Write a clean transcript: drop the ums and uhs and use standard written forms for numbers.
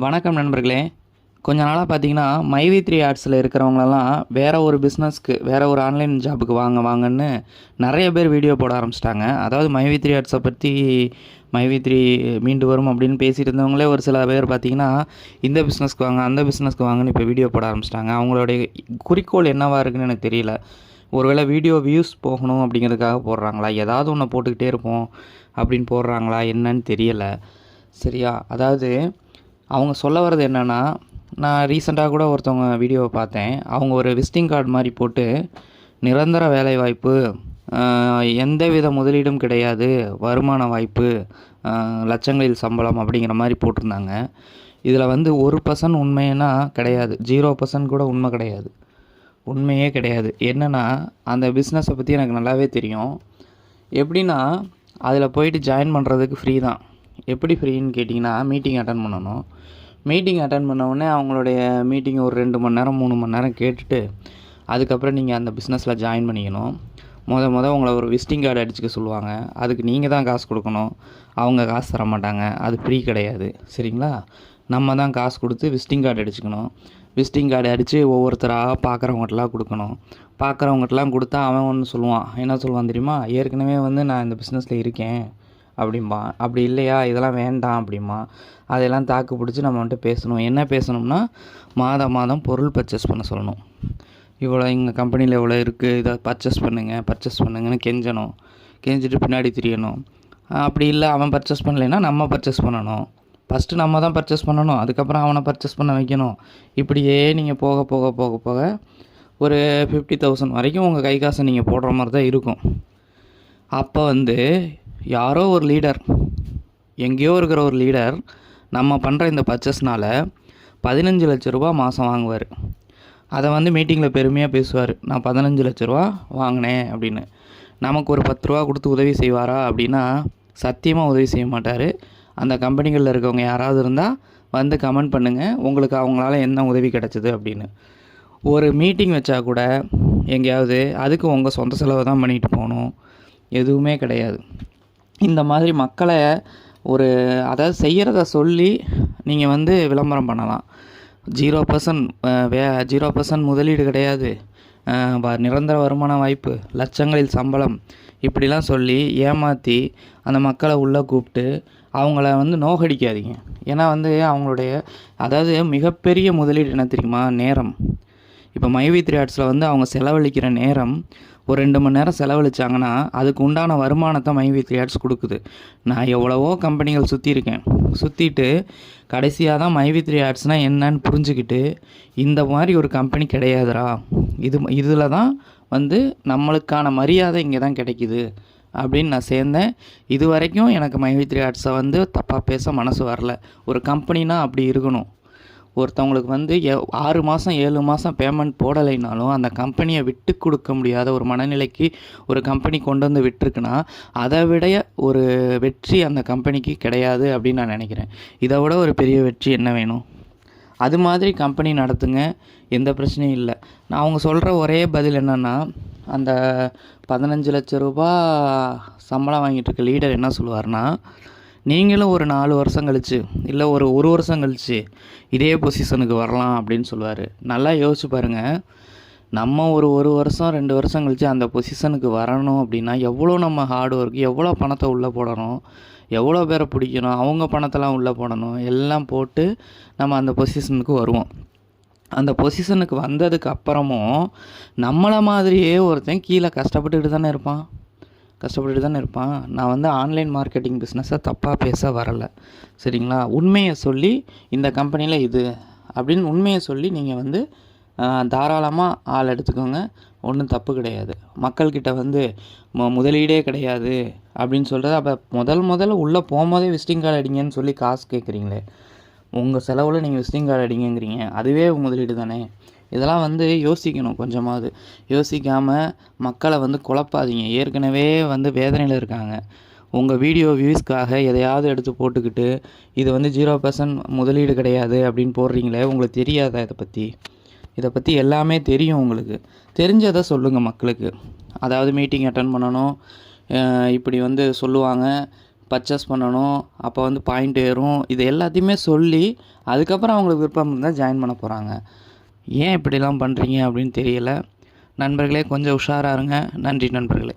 வணக்கம் நண்பர்களே. கொஞ்ச நாளாக பார்த்தீங்கன்னா, மைவி3 ஆட்ஸில் இருக்கிறவங்களெல்லாம் வேறு ஒரு பிஸ்னஸ்க்கு, வேறு ஒரு ஆன்லைன் ஜாபுக்கு வாங்கன்னு நிறைய பேர் வீடியோ போட ஆரம்பிச்சிட்டாங்க. அதாவது மைவி3 ஆட்ஸை பற்றி மைவி3 மீண்டு வரும் அப்படின்னு பேசிகிட்டு இருந்தவங்களே ஒரு சில பேர் பார்த்தீங்கன்னா, இந்த பிஸ்னஸ்க்கு வாங்க, அந்த பிஸ்னஸ்க்கு வாங்கன்னு இப்போ வீடியோ போட ஆரம்பிச்சிட்டாங்க. அவங்களுடைய குறிக்கோள் என்னவாக இருக்குன்னு எனக்கு தெரியல. ஒருவேளை வீடியோ வியூஸ் போகணும் அப்படிங்கிறதுக்காக போடுறாங்களா, ஏதாவது ஒன்று போட்டுக்கிட்டே இருப்போம் அப்படின்னு போடுறாங்களா என்னன்னு தெரியலை. சரியா? அதாவது அவங்க சொல்ல வர்றது என்னென்னா, நான் ரீசெண்டாக கூட ஒருத்தவங்க வீடியோவை பார்த்தேன். அவங்க ஒரு விசிட்டிங் கார்டு மாதிரி போட்டு, நிரந்தர வேலைவாய்ப்பு, எந்தவித முதலீடும் கிடையாது, வருமான வாய்ப்பு, லட்சங்களில் சம்பளம் அப்படிங்கிற மாதிரி போட்டிருந்தாங்க. இதில் வந்து 1% உண்மைன்னா கிடையாது, 0% கூட உண்மை கிடையாது, உண்மையே கிடையாது. என்னென்னா, அந்த பிஸ்னஸை பற்றி எனக்கு நல்லாவே தெரியும். எப்படின்னா, அதில் போயிட்டு ஜாயின் பண்ணுறதுக்கு ஃப்ரீ தான். எப்படி ஃப்ரீன்னு கேட்டிங்கன்னா, மீட்டிங் அட்டன் பண்ணணும். மீட்டிங் அட்டன் பண்ணவுடனே அவங்களுடைய மீட்டிங் ஒரு 2 மணி நேரம் 3 மணி நேரம் கேட்டுட்டு, அதுக்கப்புறம் நீங்கள் அந்த பிஸ்னஸில் ஜாயின் பண்ணிக்கணும். உங்களை ஒரு விசிட்டிங் கார்டு அடிச்சுக்க சொல்லுவாங்க. அதுக்கு நீங்கள் தான் காசு கொடுக்கணும், அவங்க காசு தர மாட்டாங்க. அது ஃப்ரீ கிடையாது. சரிங்களா? நம்ம தான் காசு கொடுத்து விசிட்டிங் கார்டு அடிச்சுக்கணும். விசிட்டிங் கார்டு அடித்து ஒவ்வொருத்தராக பார்க்குறவங்கட்டலாம் கொடுக்கணும். பார்க்குறவங்கட்டலாம் கொடுத்தா அவன் ஒன்று சொல்லுவான். என்ன சொல்லுவான் தெரியுமா? ஏற்கனவே வந்து நான் இந்த பிஸ்னஸில் இருக்கேன் அப்படிம்பான். அப்படி இல்லையா, இதெல்லாம் வேண்டாம் அப்படிம்மா. அதெல்லாம் தாக்கு பிடிச்சி நம்ம வந்துட்டு பேசணும். என்ன பேசணும்னா, மாதம் பொருள் பர்ச்சேஸ் பண்ண சொல்லணும். இவ்வளோ எங்கள் கம்பெனியில் இவ்வளோ இருக்குது, இதை பர்ச்சேஸ் பண்ணுங்கன்னு கெஞ்சணும். கெஞ்சிட்டு பின்னாடி தெரியணும். அப்படி இல்லை, அவன் பர்ச்சேஸ் பண்ணலைன்னா நம்ம பர்ச்சேஸ் பண்ணணும். ஃபஸ்ட்டு நம்ம தான் பர்ச்சேஸ் பண்ணணும், அதுக்கப்புறம் அவனை பர்ச்சேஸ் பண்ண வைக்கணும். இப்படியே நீங்கள் போக போக போக போக ஒரு 50,000 வரைக்கும் உங்கள் கை காசை நீங்கள் போடுற மாதிரி தான் இருக்கும். அப்போ வந்து யாரோ ஒரு லீடர், எங்கேயோ இருக்கிற ஒரு லீடர் நம்ம பண்ணுற இந்த பர்ச்சேஸ்னால் 15 லட்ச ரூபா மாதம் வாங்குவார். அதை வந்து மீட்டிங்கில் பெருமையாக பேசுவார், நான் 15 லட்ச ரூபா வாங்கினேன் அப்படின்னு. நமக்கு ஒரு 10 ரூபா கொடுத்து உதவி செய்வாரா அப்படின்னா, சத்தியமாக உதவி செய்ய மாட்டார். அந்த கம்பெனிகளில் இருக்கவங்க யாராவது இருந்தால் வந்து கமெண்ட் பண்ணுங்கள், உங்களுக்கு அவங்களால என்ன உதவி கிடச்சிது அப்படின்னு. ஒரு மீட்டிங் வச்சா கூட எங்கேயாவது அதுக்கு உங்கள் சொந்த செலவை தான் பண்ணிட்டு போகணும், எதுவுமே கிடையாது. இந்த மாதிரி மக்களை அதாவது செய்கிறத சொல்லி நீங்கள் வந்து விளம்பரம் பண்ணலாம். 0% முதலீடு கிடையாது, நிரந்தர வருமான வாய்ப்பு, லட்சங்களில் சம்பளம், இப்படிலாம் சொல்லி ஏமாற்றி அந்த மக்களை உள்ளே கூப்பிட்டு அவங்கள வந்து நோகடிக்காதீங்க. ஏன்னா வந்து அவங்களுடைய அதாவது மிகப்பெரிய முதலீடு என்ன தெரியுமா? நேரம். இப்போ மைவி3 ஆட்ஸில் வந்து அவங்க செலவழிக்கிற நேரம் ஒரு 2 மணி நேரம் செலவழித்தாங்கன்னா அதுக்கு உண்டான வருமானத்தை மைவி3 ஆட்ஸ் கொடுக்குது. நான் எவ்வளவோ கம்பெனிகள் சுற்றிட்டு கடைசியாக தான் மைவி3 ஆட்ஸ்னால் என்னன்னு புரிஞ்சுக்கிட்டு, இந்த மாதிரி ஒரு கம்பெனி கிடையாதுரா, இதில் தான் வந்து நம்மளுக்கான மரியாதை இங்கே தான் கிடைக்கிது அப்படின்னு நான் சேர்ந்தேன். இது வரைக்கும் எனக்கு மைவி3 ஆட்ஸை வந்து தப்பாக பேச மனசு வரல. ஒரு கம்பெனினா அப்படி இருக்கணும். ஒருத்தவங்களுக்கு வந்து 6 மாதம் 7 மாதம் பேமெண்ட் போடலைனாலும் அந்த கம்பெனியை விட்டு கொடுக்க முடியாத ஒரு மனநிலைக்கு ஒரு கம்பெனி கொண்டு வந்து விட்டுருக்குன்னா, அதை விட ஒரு வெற்றி அந்த கம்பெனிக்கு கிடையாது அப்படின்னு நான் நினைக்கிறேன். இதை விட ஒரு பெரிய வெற்றி என்ன வேணும்? அது மாதிரி கம்பெனி நடத்துங்க, எந்த பிரச்சனையும் இல்லை. நான் அவங்க சொல்கிற ஒரே பதில் என்னென்னா, அந்த 15 லட்ச ரூபா சம்பளம் வாங்கிட்டு இருக்க லீடர் என்ன சொல்லுவார்னா, நீங்களும் ஒரு 4 வருஷம் கழித்து இல்லை ஒரு வருஷம் கழித்து இதே பொசிஷனுக்கு வரலாம் அப்படின்னு சொல்லுவார். நல்லா யோசிச்சு பாருங்கள். நம்ம ஒரு வருஷம் 2 வருஷம் கழித்து அந்த பொசிஷனுக்கு வரணும் அப்படின்னா எவ்வளோ நம்ம ஹார்ட் ஒர்க், எவ்வளோ பணத்தை உள்ளே போடணும், எவ்வளோ பேரை பிடிக்கணும், அவங்க பணத்தெல்லாம் உள்ளே போடணும், எல்லாம் போட்டு நம்ம அந்த பொசிஷனுக்கு வருவோம். அந்த பொசிஷனுக்கு வந்ததுக்கு அப்புறமும் நம்மளை மாதிரியே ஒருத்தன் கீழே கஷ்டப்பட்டுக்கிட்டு தானே இருப்பான். நான் வந்து ஆன்லைன் மார்க்கெட்டிங் பிஸ்னஸை தப்பாக பேச வரலை. சரிங்களா? உண்மையை சொல்லி இந்த கம்பெனியில் இது அப்படின்னு உண்மையை சொல்லி நீங்கள் வந்து தாராளமாக ஆள் எடுத்துக்கோங்க, ஒன்றும் தப்பு கிடையாது. மக்கள்கிட்ட வந்து முதலீடே கிடையாது அப்படின்னு சொல்கிறது. அப்போ முதல்ல உள்ளே போகும்போதே விசிட்டிங் கார்டு அடிங்கன்னு சொல்லி காசு கேட்குறீங்களே, உங்கள் செலவில் நீங்கள் விசிட்டிங் கார்டு அடிங்கிறீங்க, அதுவே முதலீடு தானே. இதெல்லாம் வந்து யோசிக்கணும். கொஞ்சமாவது யோசிக்காமல் மக்களை வந்து குழப்பாதீங்க. ஏற்கனவே வந்து வேதனையில் இருக்காங்க. உங்கள் வீடியோ வியூஸ்க்காக எதையாவது எடுத்து போட்டுக்கிட்டு இது வந்து 0% முதலீடு கிடையாது அப்படின்னு போடுறீங்களே, உங்களுக்கு தெரியாதா? இதை பற்றி எல்லாமே தெரியும். உங்களுக்கு தெரிஞ்சதை சொல்லுங்கள் மக்களுக்கு. அதாவது மீட்டிங் அட்டன் பண்ணணும், இப்படி வந்து சொல்லுவாங்க, பர்ச்சேஸ் பண்ணணும், அப்போ வந்து பாயிண்ட் ஏறும், இது எல்லாத்தையுமே சொல்லி அதுக்கப்புறம் அவங்களுக்கு விருப்பம் இருந்தால் ஜாயின் பண்ண போகிறாங்க. ஏன் இப்படிலாம் பண்ணுறீங்க அப்படின்னு தெரியல. நண்பர்களே, கொஞ்சம் உஷாராக இருங்க. நன்றி நண்பர்களே.